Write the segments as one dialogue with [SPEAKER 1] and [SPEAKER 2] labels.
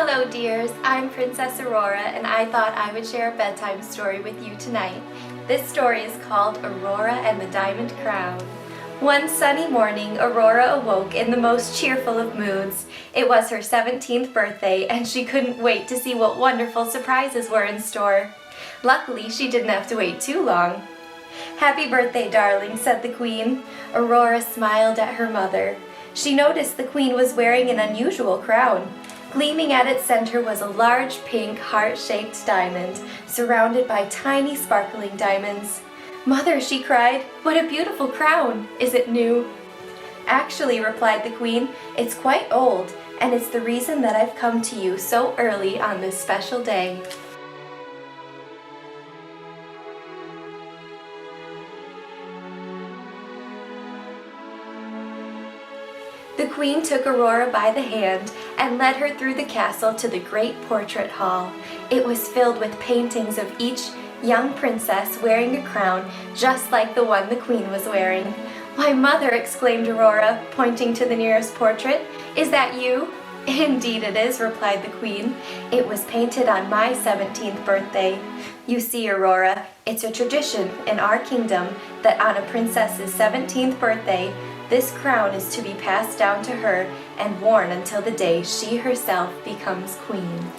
[SPEAKER 1] Hello dears, I'm Princess Aurora and I thought I would share a bedtime story with you tonight. This story is called Aurora and the Diamond Crown. One sunny morning, Aurora awoke in the most cheerful of moods. It was her 17th birthday and she couldn't wait to see what wonderful surprises were in store. Luckily, she didn't have to wait too long. "Happy birthday, darling," said the Queen. Aurora smiled at her mother. She noticed the Queen was wearing an unusual crown. Gleaming at its center was a large pink heart-shaped diamond, surrounded by tiny sparkling diamonds. "Mother," she cried, "what a beautiful crown! Is it new?" "Actually," replied the Queen, "it's quite old, and it's the reason that I've come to you so early on this special day." The Queen took Aurora by the hand and led her through the castle to the great portrait hall. It was filled with paintings of each young princess wearing a crown just like the one the Queen was wearing. "Why, Mother," exclaimed Aurora, pointing to the nearest portrait, "is that you?" "Indeed it is," replied the Queen. "It was painted on my 17th birthday. You see, Aurora, it's a tradition in our kingdom that on a princess's 17th birthday, this crown is to be passed down to her and worn until the day she herself becomes queen."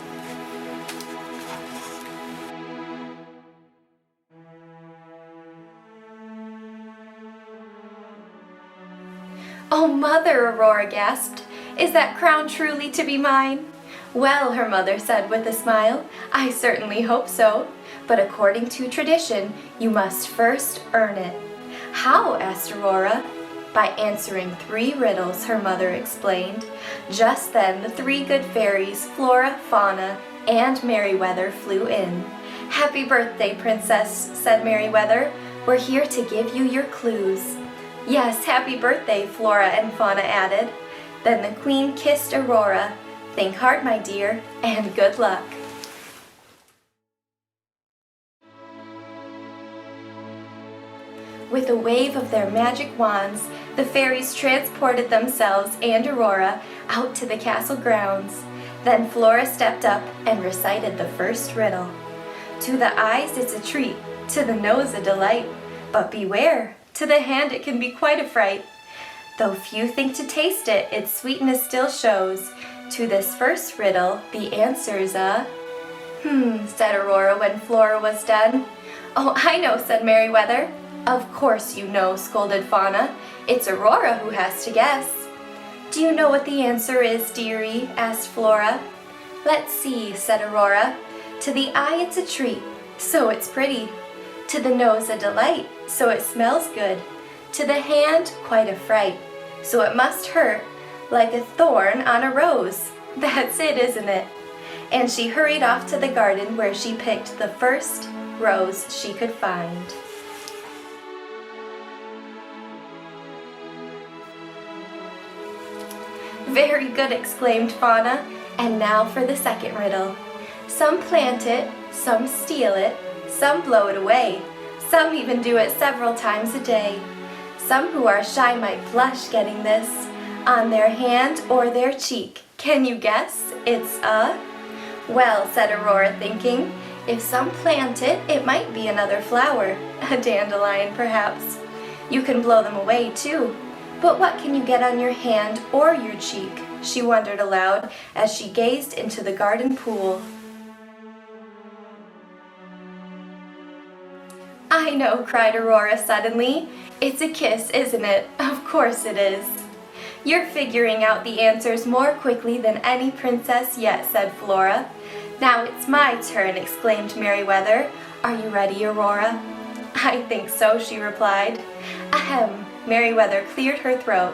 [SPEAKER 1] "Oh, Mother," Aurora gasped, "is that crown truly to be mine?" "Well," her mother said with a smile, "I certainly hope so. But according to tradition, you must first earn it." "How?" asked Aurora. "By answering 3 riddles," her mother explained. Just then the 3 good fairies, Flora, Fauna, and Merryweather, flew in. "Happy birthday, Princess," said Merryweather. "We're here to give you your clues." "Yes, happy birthday," Flora and Fauna added. Then the Queen kissed Aurora. "Think hard, my dear, and good luck." With a wave of their magic wands, the fairies transported themselves and Aurora out to the castle grounds. Then Flora stepped up and recited the first riddle. "To the eyes it's a treat, to the nose a delight, but beware, to the hand it can be quite a fright. Though few think to taste it, its sweetness still shows. To this first riddle the answer's a—" said Aurora when Flora was done. "Oh, I know," said Merryweather. "Of course you know," scolded Fauna. "It's Aurora who has to guess." "Do you know what the answer is, dearie?" asked Flora. "Let's see," said Aurora. "To the eye it's a treat, so it's pretty. To the nose a delight, so it smells good. To the hand quite a fright, so it must hurt like a thorn on a rose. That's it, isn't it?" And she hurried off to the garden where she picked the first rose she could find. "Very good," exclaimed Fauna. "And now for the second riddle. Some plant it, some steal it, some blow it away. Some even do it several times a day. Some who are shy might blush getting this on their hand or their cheek. Can you guess? It's a—" "Well," said Aurora, thinking, "if some plant it, it might be another flower, a dandelion perhaps. You can blow them away too. But what can you get on your hand or your cheek?" she wondered aloud as she gazed into the garden pool. "I know," cried Aurora suddenly. "It's a kiss, isn't it? Of course it is." "You're figuring out the answers more quickly than any princess yet," said Flora. "Now it's my turn," exclaimed Merryweather. "Are you ready, Aurora?" "I think so," she replied. "Ahem." Merryweather cleared her throat.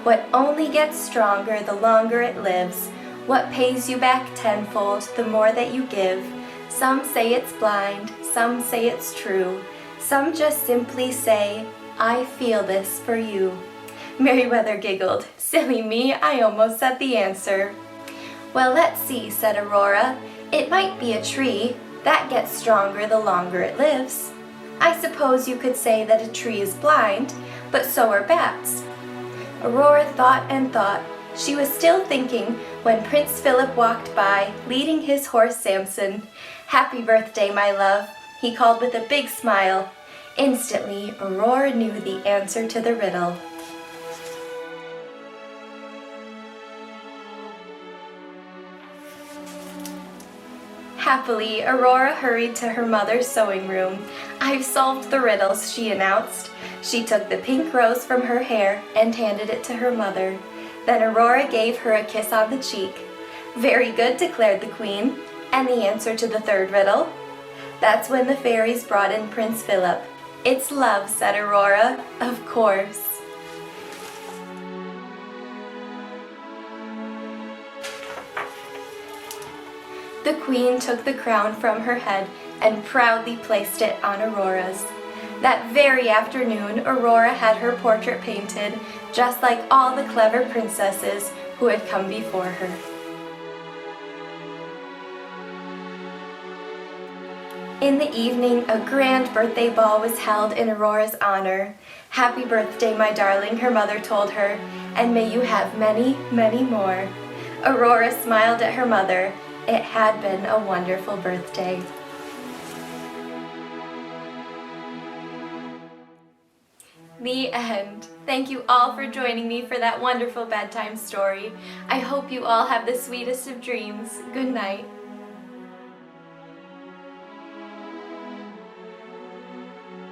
[SPEAKER 1] "What only gets stronger the longer it lives. What pays you back tenfold the more that you give. Some say it's blind, some say it's true. Some just simply say, 'I feel this for you.'" Merryweather giggled. "Silly me, I almost said the answer." "Well, let's see," said Aurora. "It might be a tree. That gets stronger the longer it lives. I suppose you could say that a tree is blind, but so are bats." Aurora thought and thought. She was still thinking when Prince Philip walked by, leading his horse Samson. "Happy birthday, my love," he called with a big smile. Instantly, Aurora knew the answer to the riddle. Happily, Aurora hurried to her mother's sewing room. "I've solved the riddles," she announced. She took the pink rose from her hair and handed it to her mother. Then Aurora gave her a kiss on the cheek. "Very good," declared the queen. "And the answer to the third riddle?" That's when the fairies brought in Prince Philip. "It's love," said Aurora. "Of course." The queen took the crown from her head and proudly placed it on Aurora's. That very afternoon, Aurora had her portrait painted, just like all the clever princesses who had come before her. In the evening, a grand birthday ball was held in Aurora's honor. "Happy birthday, my darling," her mother told her, "and may you have many, many more." Aurora smiled at her mother. It had been a wonderful birthday. The end. Thank you all for joining me for that wonderful bedtime story. I hope you all have the sweetest of dreams. Good night.